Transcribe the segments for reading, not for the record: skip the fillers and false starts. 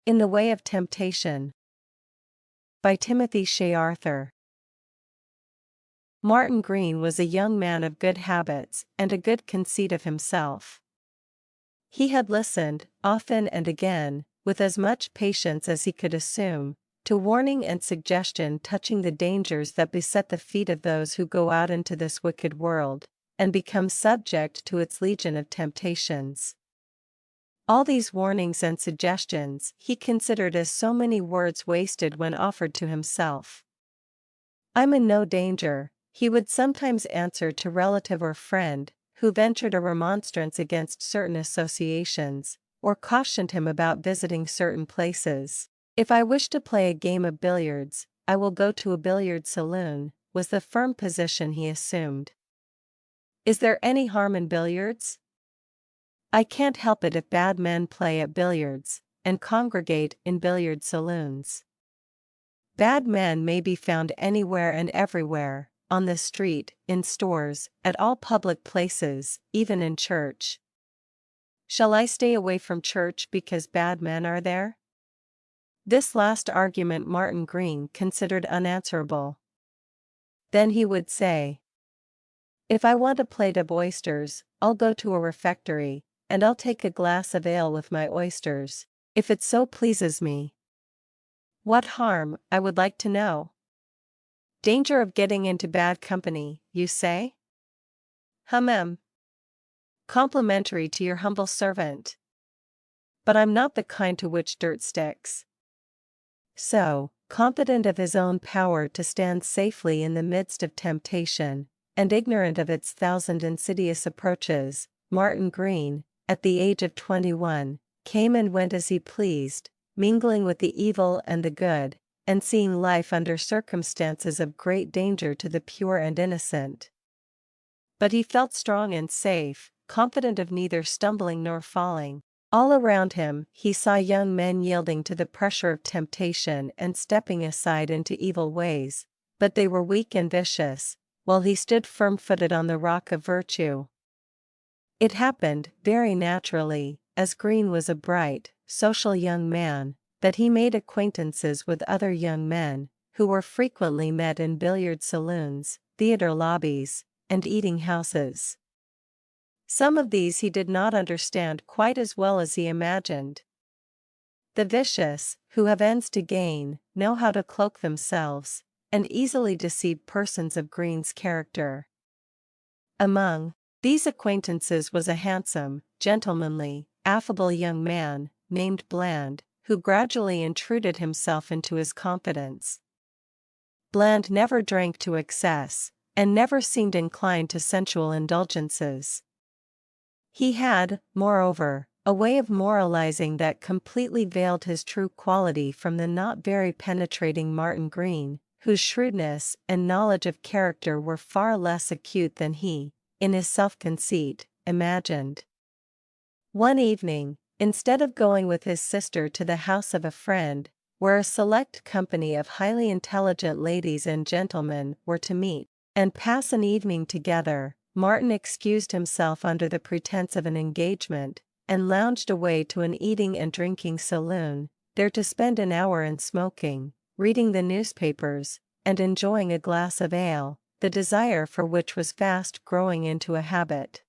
In the Way of Temptation by Timothy Shay Arthur. Martin Green was a young man of good habits and a good conceit of himself. He had listened, often and again, with as much patience as he could assume, to warning and suggestion touching the dangers that beset the feet of those who go out into this wicked world, and become subject to its legion of temptations. All these warnings and suggestions he considered as so many words wasted when offered to himself. "I'm in no danger," he would sometimes answer to relative or friend, who ventured a remonstrance against certain associations, or cautioned him about visiting certain places. "If I wish to play a game of billiards, I will go to a billiard saloon," was the firm position he assumed. "Is there any harm in billiards? I can't help it if bad men play at billiards, and congregate in billiard saloons. Bad men may be found anywhere and everywhere, on the street, in stores, at all public places, even in church. Shall I stay away from church because bad men are there?" This last argument Martin Green considered unanswerable. Then he would say, "If I want a plate of oysters, I'll go to a refectory, and I'll take a glass of ale with my oysters, if it so pleases me. What harm, I would like to know? Danger of getting into bad company, you say? Complimentary to your humble servant. But I'm not the kind to which dirt sticks." So, confident of his own power to stand safely in the midst of temptation, and ignorant of its thousand insidious approaches, Martin Green, at the age of 21, came and went as he pleased, mingling with the evil and the good, and seeing life under circumstances of great danger to the pure and innocent. But he felt strong and safe, confident of neither stumbling nor falling. All around him he saw young men yielding to the pressure of temptation and stepping aside into evil ways, but they were weak and vicious, while he stood firm-footed on the rock of virtue. It happened, very naturally, as Green was a bright, social young man, that he made acquaintances with other young men, who were frequently met in billiard saloons, theater lobbies, and eating houses. Some of these he did not understand quite as well as he imagined. The vicious, who have ends to gain, know how to cloak themselves, and easily deceive persons of Green's character. Among these acquaintances was a handsome, gentlemanly, affable young man, named Bland, who gradually intruded himself into his confidence. Bland never drank to excess, and never seemed inclined to sensual indulgences. He had, moreover, a way of moralizing that completely veiled his true quality from the not very penetrating Martin Green, whose shrewdness and knowledge of character were far less acute than he, in his self-conceit, imagined. One evening, instead of going with his sister to the house of a friend, where a select company of highly intelligent ladies and gentlemen were to meet and pass an evening together, Martin excused himself under the pretense of an engagement, and lounged away to an eating and drinking saloon, there to spend an hour in smoking, reading the newspapers, and enjoying a glass of ale, the desire for which was fast growing into a habit.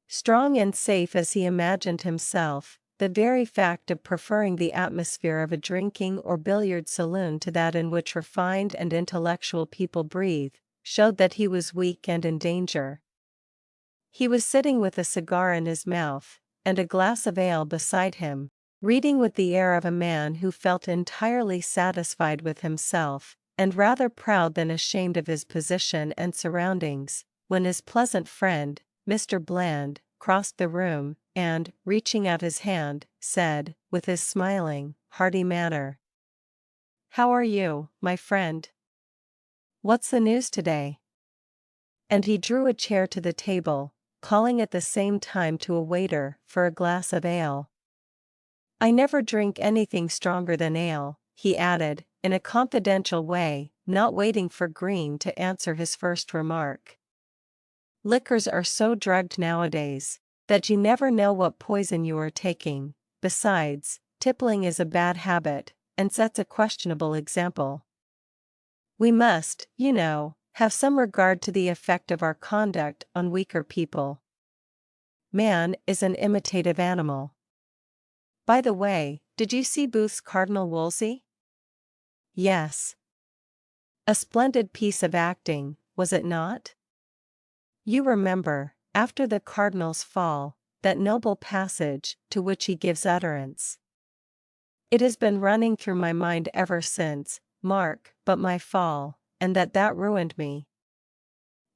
Strong and safe as he imagined himself, the very fact of preferring the atmosphere of a drinking or billiard saloon to that in which refined and intellectual people breathe, showed that he was weak and in danger. He was sitting with a cigar in his mouth, and a glass of ale beside him, reading with the air of a man who felt entirely satisfied with himself, and rather proud than ashamed of his position and surroundings, when his pleasant friend, Mr. Bland, crossed the room, and, reaching out his hand, said, with his smiling, hearty manner, "How are you, my friend? What's the news today?" And he drew a chair to the table, calling at the same time to a waiter for a glass of ale. "I never drink anything stronger than ale," he added, in a confidential way, not waiting for Green to answer his first remark. "Liquors are so drugged nowadays, that you never know what poison you are taking. Besides, tippling is a bad habit, and sets a questionable example. We must, have some regard to the effect of our conduct on weaker people. Man is an imitative animal. By the way, did you see Booth's Cardinal Wolsey? Yes. A splendid piece of acting, was it not? You remember, after the Cardinal's fall, that noble passage, to which he gives utterance. It has been running through my mind ever since, Mark, but my fall, and that ruined me.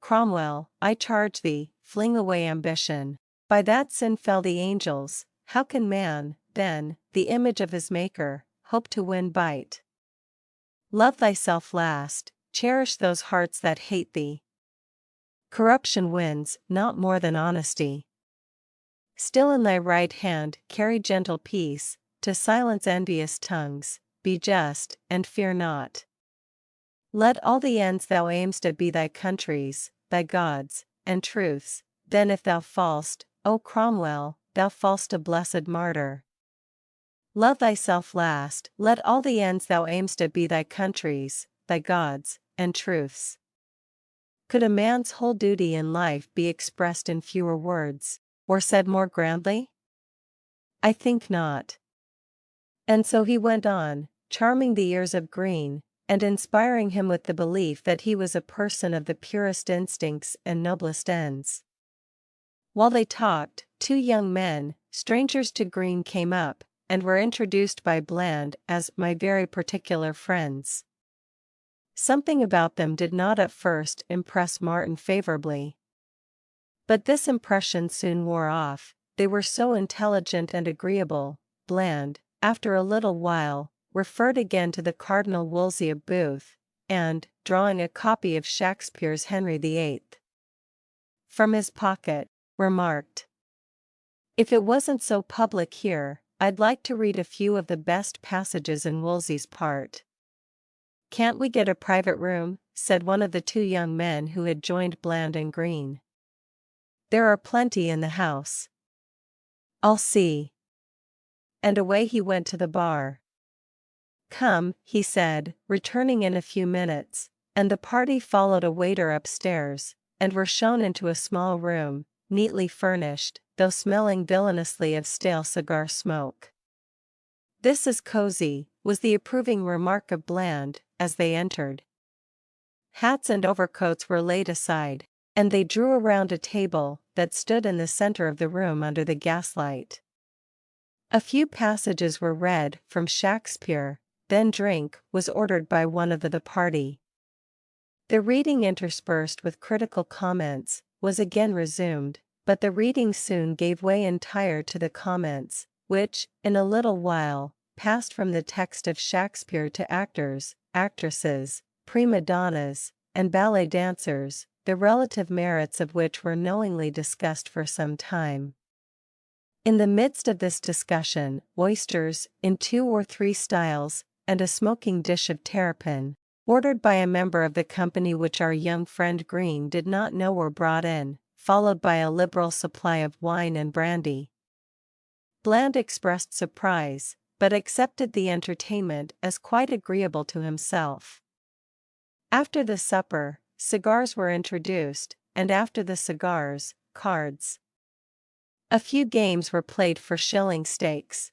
Cromwell, I charge thee, fling away ambition. By that sin fell the angels, how can man, then, the image of his Maker, hope to win bite? Love thyself last, cherish those hearts that hate thee. Corruption wins, not more than honesty. Still in thy right hand carry gentle peace, to silence envious tongues, be just, and fear not. Let all the ends thou aim'st at be thy country's, thy God's, and truth's, then if thou fall'st, O Cromwell, thou fall'st a blessed martyr. Love thyself last, let all the ends thou aim'st at be thy country's, thy God's, and truth's. Could a man's whole duty in life be expressed in fewer words, or said more grandly? I think not. And so he went on, charming the ears of Green, and inspiring him with the belief that he was a person of the purest instincts and noblest ends. While they talked, two young men, strangers to Green, came up, and were introduced by Bland as my very particular friends. Something about them did not at first impress Martin favorably. But this impression soon wore off. They were so intelligent and agreeable. Bland, after a little while, referred again to the Cardinal Wolsey of Booth, and, drawing a copy of Shakespeare's Henry VIII. from his pocket, remarked, "If it wasn't so public here, I'd like to read a few of the best passages in Wolsey's part." "Can't we get a private room?" said one of the two young men who had joined Bland and Green. "There are plenty in the house." "I'll see." And away he went to the bar. "Come," he said, returning in a few minutes, and the party followed a waiter upstairs, and were shown into a small room, neatly furnished, though smelling villainously of stale cigar smoke. "This is cozy," was the approving remark of Bland, as they entered. Hats and overcoats were laid aside, and they drew around a table that stood in the center of the room under the gaslight. A few passages were read from Shakespeare, then drink was ordered by one of the party. The reading, interspersed with critical comments, was again resumed, but the reading soon gave way entire to the comments, which, in a little while, passed from the text of Shakespeare to actors, actresses, prima donnas, and ballet dancers, the relative merits of which were knowingly discussed for some time. In the midst of this discussion, oysters, in 2 or 3 styles, and a smoking dish of terrapin, ordered by a member of the company which our young friend Green did not know were brought in, followed by a liberal supply of wine and brandy. Bland expressed surprise, but accepted the entertainment as quite agreeable to himself. After the supper, cigars were introduced, and after the cigars, cards. A few games were played for shilling stakes.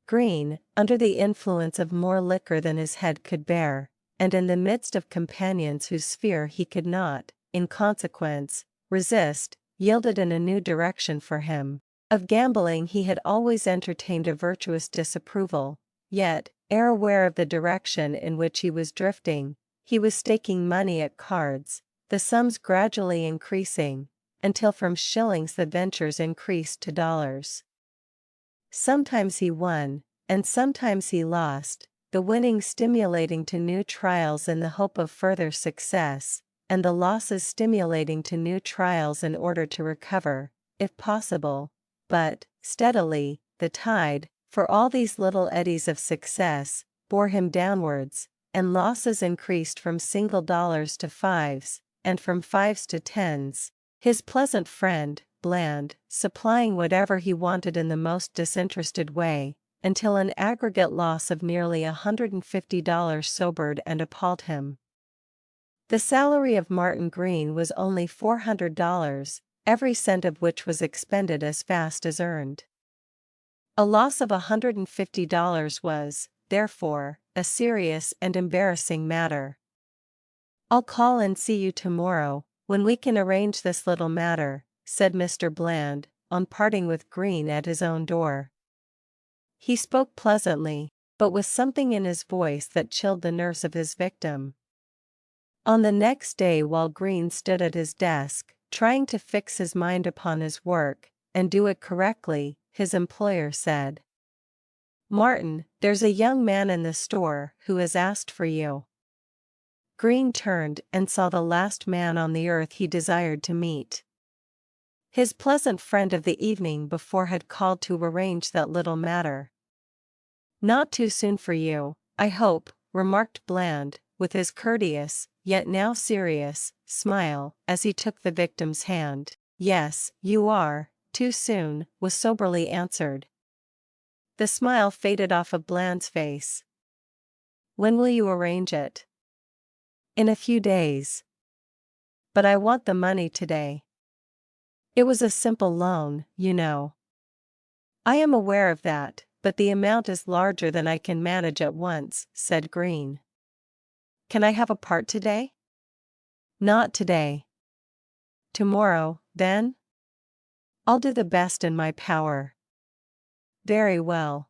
Green, under the influence of more liquor than his head could bear, and in the midst of companions whose sphere he could not, in consequence, resist, yielded in a new direction for him. Of gambling he had always entertained a virtuous disapproval, yet, ere aware of the direction in which he was drifting, he was staking money at cards, the sums gradually increasing, until from shillings the ventures increased to dollars. Sometimes he won, and sometimes he lost, the winning stimulating to new trials in the hope of further success, and the losses stimulating to new trials in order to recover, if possible, but, steadily, the tide, for all these little eddies of success, bore him downwards, and losses increased from single dollars to fives, and from fives to tens, his pleasant friend, Bland, supplying whatever he wanted in the most disinterested way, until an aggregate loss of nearly $150 sobered and appalled him. The salary of Martin Green was only $400, every cent of which was expended as fast as earned. A loss of $150 was, therefore, a serious and embarrassing matter. "I'll call and see you tomorrow, when we can arrange this little matter," said Mr. Bland, on parting with Green at his own door. He spoke pleasantly, but with something in his voice that chilled the nerves of his victim. On the next day, while Green stood at his desk, trying to fix his mind upon his work, and do it correctly, his employer said, "Martin, there's a young man in the store who has asked for you." Green turned and saw the last man on the earth he desired to meet. His pleasant friend of the evening before had called to arrange that little matter. "Not too soon for you, I hope," remarked Bland, with his courteous, yet now serious, smile, as he took the victim's hand. "Yes, you are, too soon," was soberly answered. The smile faded off of Bland's face. "When will you arrange it?" "In a few days." "But I want the money today." "It was a simple loan, you know." "I am aware of that, but the amount is larger than I can manage at once," said Green. "Can I have a part today?" "Not today." "Tomorrow, then?" "I'll do the best in my power." "Very well.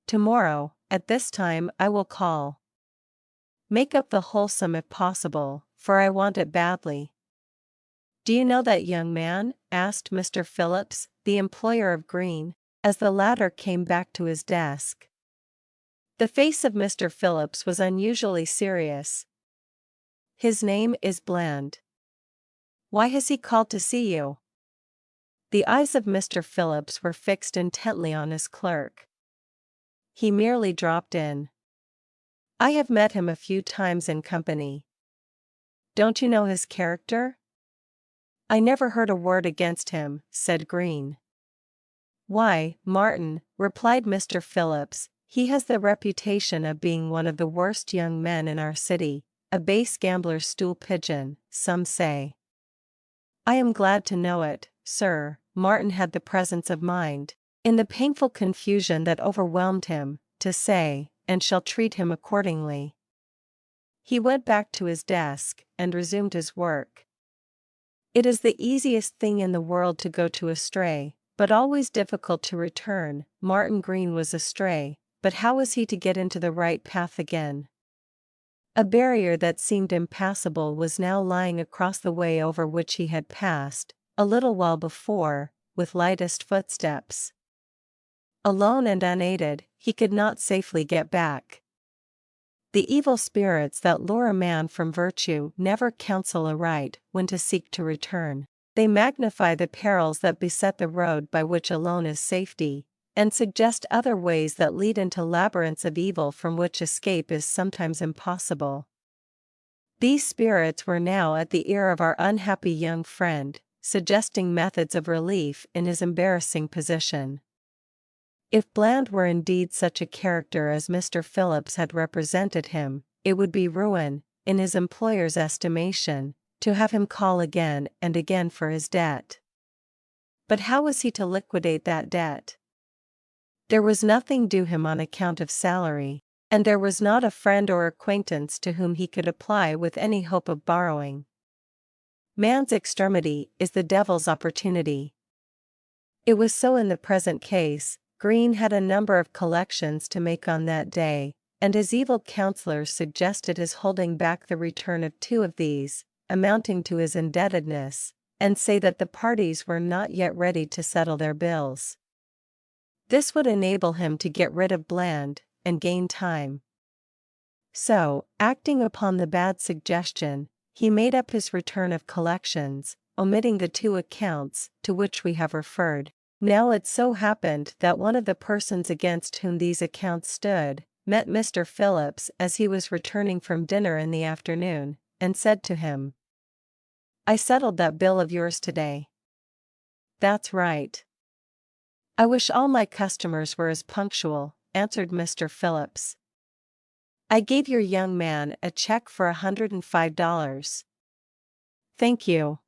Tomorrow, at this time, I will call. Make up the whole sum if possible, for I want it badly." "Do you know that young man?" asked Mr. Phillips, the employer of Green, as the latter came back to his desk. The face of Mr. Phillips was unusually serious. "His name is Bland." "Why has he called to see you?" The eyes of Mr. Phillips were fixed intently on his clerk. "He merely dropped in. I have met him a few times in company." "Don't you know his character?" "I never heard a word against him," said Green. "Why, Martin," replied Mr. Phillips, "he has the reputation of being one of the worst young men in our city, a base gambler's stool pigeon, some say." "I am glad to know it, sir." Martin had the presence of mind, in the painful confusion that overwhelmed him, to say, "and shall treat him accordingly." He went back to his desk, and resumed his work. It is the easiest thing in the world to go to astray, but always difficult to return. Martin Green was astray, but how was he to get into the right path again? A barrier that seemed impassable was now lying across the way over which he had passed, a little while before, with lightest footsteps. Alone and unaided, he could not safely get back. The evil spirits that lure a man from virtue never counsel aright when to seek to return. They magnify the perils that beset the road by which alone is safety, and suggest other ways that lead into labyrinths of evil from which escape is sometimes impossible. These spirits were now at the ear of our unhappy young friend, suggesting methods of relief in his embarrassing position. If Bland were indeed such a character as Mr. Phillips had represented him, it would be ruin, in his employer's estimation, to have him call again and again for his debt. But how was he to liquidate that debt? There was nothing due him on account of salary, and there was not a friend or acquaintance to whom he could apply with any hope of borrowing. Man's extremity is the devil's opportunity. It was so in the present case. Green had a number of collections to make on that day, and his evil counselors suggested his holding back the return of two of these, amounting to his indebtedness, and say that the parties were not yet ready to settle their bills. This would enable him to get rid of Bland, and gain time. So, acting upon the bad suggestion, he made up his return of collections, omitting the two accounts to which we have referred. Now it so happened that one of the persons against whom these accounts stood, met Mr. Phillips as he was returning from dinner in the afternoon, and said to him, "I settled that bill of yours today." "That's right." "I wish all my customers were as punctual," answered Mr. Phillips. "I gave your young man a check for $105. Thank you."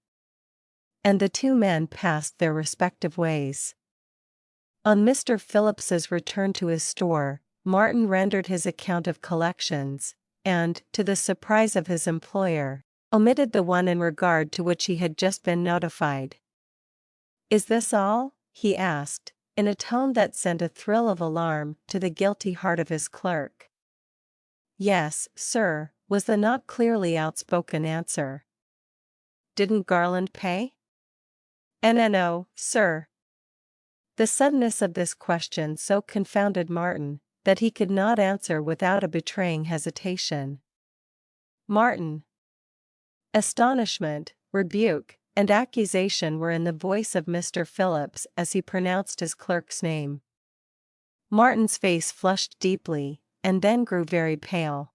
And the two men passed their respective ways. On Mr. Phillips's return to his store, Martin rendered his account of collections, and, to the surprise of his employer, omitted the one in regard to which he had just been notified. "Is this all?" he asked, in a tone that sent a thrill of alarm to the guilty heart of his clerk. "Yes, sir," was the not clearly outspoken answer. "Didn't Garland pay?" "No, sir." The suddenness of this question so confounded Martin, that he could not answer without a betraying hesitation. "Martin." Astonishment, rebuke, and accusation were in the voice of Mr. Phillips as he pronounced his clerk's name. Martin's face flushed deeply, and then grew very pale.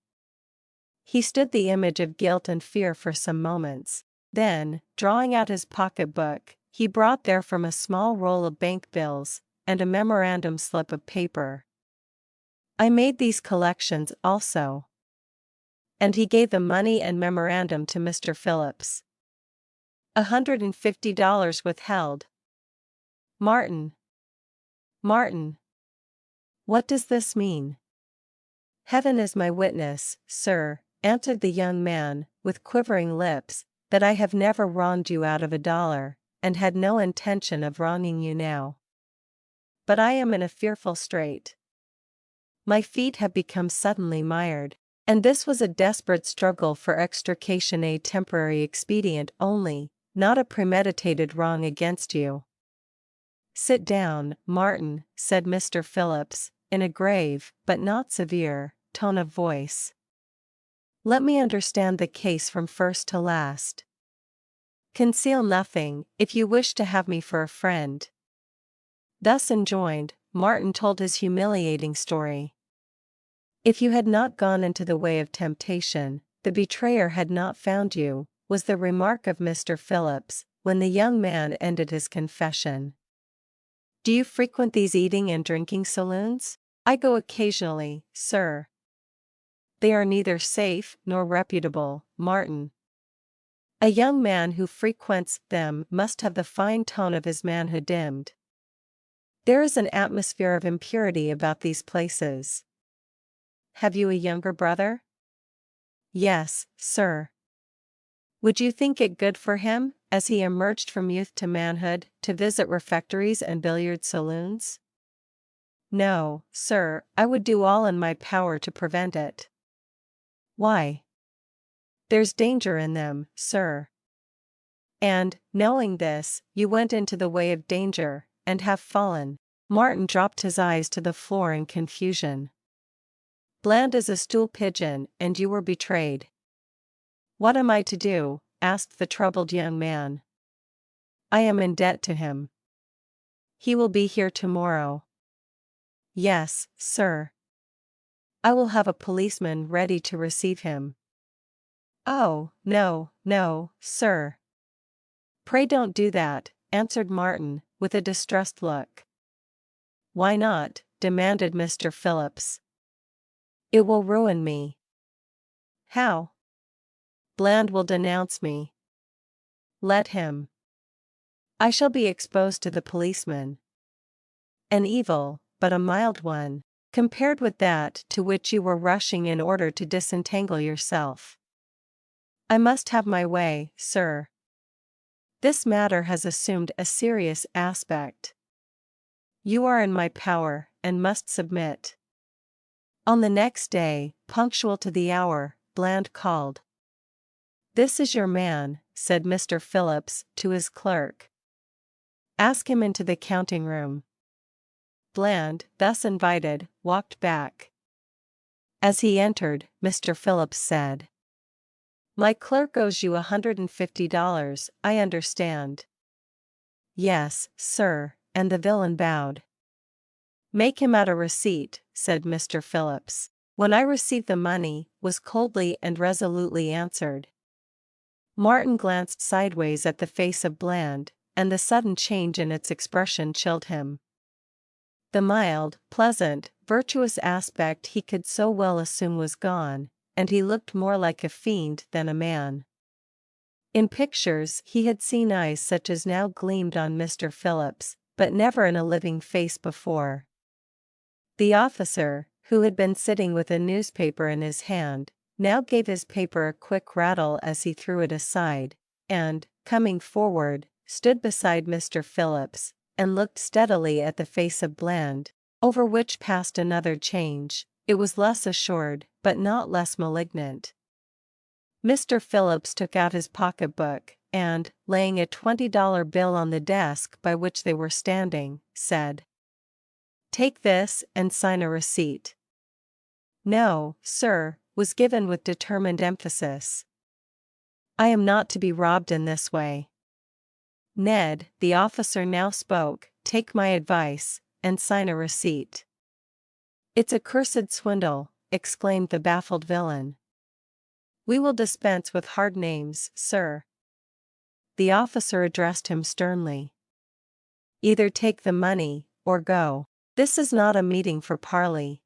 He stood the image of guilt and fear for some moments. Then, drawing out his pocketbook, he brought therefrom a small roll of bank bills, and a memorandum slip of paper. "I made these collections also." And he gave the money and memorandum to Mr. Phillips. $150 withheld. "Martin. Martin. What does this mean?" "Heaven is my witness, sir," answered the young man, with quivering lips, "that I have never wronged you out of $1, and had no intention of wronging you now. But I am in a fearful strait. My feet have become suddenly mired, and this was a desperate struggle for extrication, a temporary expedient only, not a premeditated wrong against you." "Sit down, Martin," said Mr. Phillips, in a grave, but not severe, tone of voice. "Let me understand the case from first to last. Conceal nothing, if you wish to have me for a friend." Thus enjoined, Martin told his humiliating story. "If you had not gone into the way of temptation, the betrayer had not found you," was the remark of Mr. Phillips, when the young man ended his confession. "Do you frequent these eating and drinking saloons?" "I go occasionally, sir." "They are neither safe nor reputable, Martin. A young man who frequents them must have the fine tone of his manhood dimmed. There is an atmosphere of impurity about these places." "Have you a younger brother?" "Yes, sir." "Would you think it good for him, as he emerged from youth to manhood, to visit refectories and billiard saloons?" "No, sir, I would do all in my power to prevent it." "Why?" "There's danger in them, sir." "And, knowing this, you went into the way of danger, and have fallen." Martin dropped his eyes to the floor in confusion. "Bland as a stool pigeon, and you were betrayed." "What am I to do?" asked the troubled young man. "I am in debt to him." "He will be here tomorrow." "Yes, sir." "I will have a policeman ready to receive him." "Oh, no, no, sir." "Pray don't do that," answered Martin, with a distressed look. "Why not?" demanded Mr. Phillips. "It will ruin me." "How?" "Bland will denounce me." "Let him. I shall be exposed to the policeman." "An evil, but a mild one, compared with that to which you were rushing in order to disentangle yourself." "I must have my way, sir. This matter has assumed a serious aspect. You are in my power, and must submit." On the next day, punctual to the hour, Bland called. "This is your man," said Mr. Phillips to his clerk. "Ask him into the counting room." Bland, thus invited, walked back. As he entered, Mr. Phillips said, "My clerk owes you $150, I understand." "Yes, sir," and the villain bowed. "Make him out a receipt," said Mr. Phillips. "When I receive the money," was coldly and resolutely answered. Martin glanced sideways at the face of Bland, and the sudden change in its expression chilled him. The mild, pleasant, virtuous aspect he could so well assume was gone, and he looked more like a fiend than a man. In pictures he had seen eyes such as now gleamed on Mr. Phillips, but never in a living face before. The officer, who had been sitting with a newspaper in his hand, now gave his paper a quick rattle as he threw it aside, and, coming forward, stood beside Mr. Phillips, and looked steadily at the face of Bland, over which passed another change. It was less assured, but not less malignant. Mr. Phillips took out his pocketbook, and, laying a $20 bill on the desk by which they were standing, said, "Take this and sign a receipt." "No, sir," was given with determined emphasis. "I am not to be robbed in this way." "Ned," the officer now spoke, "take my advice, and sign a receipt." "It's a cursed swindle," exclaimed the baffled villain. "We will dispense with hard names, sir." The officer addressed him sternly. "Either take the money, or go. This is not a meeting for parley.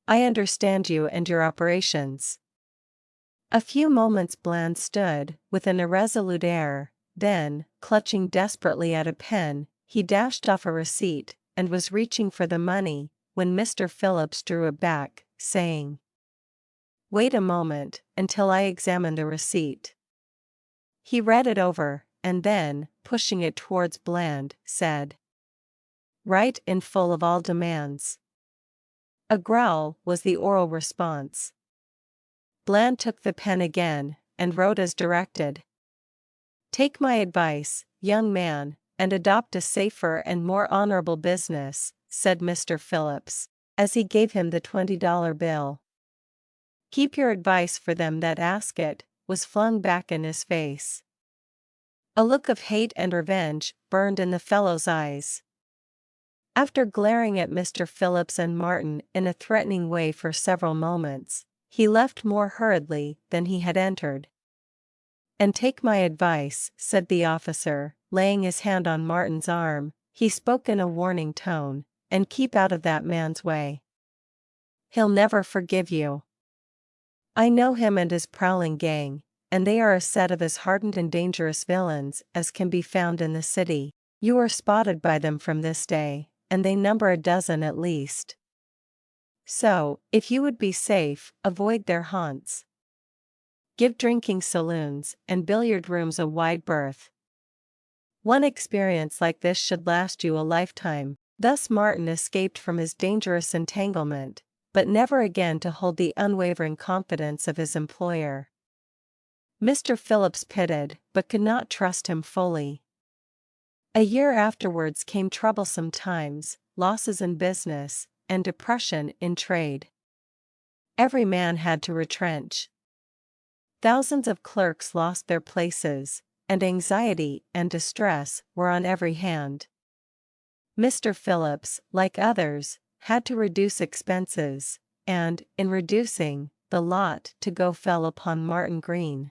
I understand you and your operations." A few moments Bland stood, with an irresolute air, then, clutching desperately at a pen, he dashed off a receipt, and was reaching for the money, when Mr. Phillips drew it back, saying, "Wait a moment, until I examine the receipt." He read it over, and then, pushing it towards Bland, said, "Write in full of all demands." A growl was the oral response. Bland took the pen again, and wrote as directed. "Take my advice, young man, and adopt a safer and more honorable business," said Mr. Phillips, as he gave him the $20 bill. "Keep your advice for them that ask it," was flung back in his face. A look of hate and revenge burned in the fellow's eyes. After glaring at Mr. Phillips and Martin in a threatening way for several moments, he left more hurriedly than he had entered. "And take my advice," said the officer, laying his hand on Martin's arm. He spoke in a warning tone, "and keep out of that man's way. He'll never forgive you. I know him and his prowling gang, and they are a set of as hardened and dangerous villains as can be found in the city. You are spotted by them from this day, and they number a dozen at least. So, if you would be safe, avoid their haunts. Give drinking saloons and billiard rooms a wide berth. One experience like this should last you a lifetime." Thus Martin escaped from his dangerous entanglement, but never again to hold the unwavering confidence of his employer. Mr. Phillips pitied, but could not trust him fully. A year afterwards came troublesome times, losses in business, and depression in trade. Every man had to retrench. Thousands of clerks lost their places, and anxiety and distress were on every hand. Mr. Phillips, like others, had to reduce expenses, and, in reducing, the lot to go fell upon Martin Green.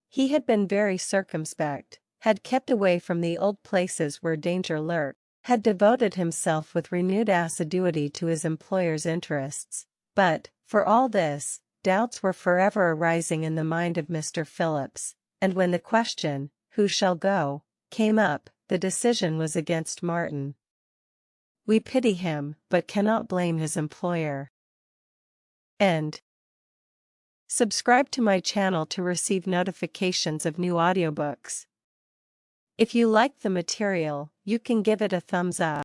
He had been very circumspect, had kept away from the old places where danger lurked, had devoted himself with renewed assiduity to his employer's interests, but, for all this, doubts were forever arising in the mind of Mr. Phillips, and when the question, "Who shall go?" came up, the decision was against Martin. We pity him, but cannot blame his employer. End. Subscribe to my channel to receive notifications of new audiobooks. If you like the material, you can give it a thumbs up.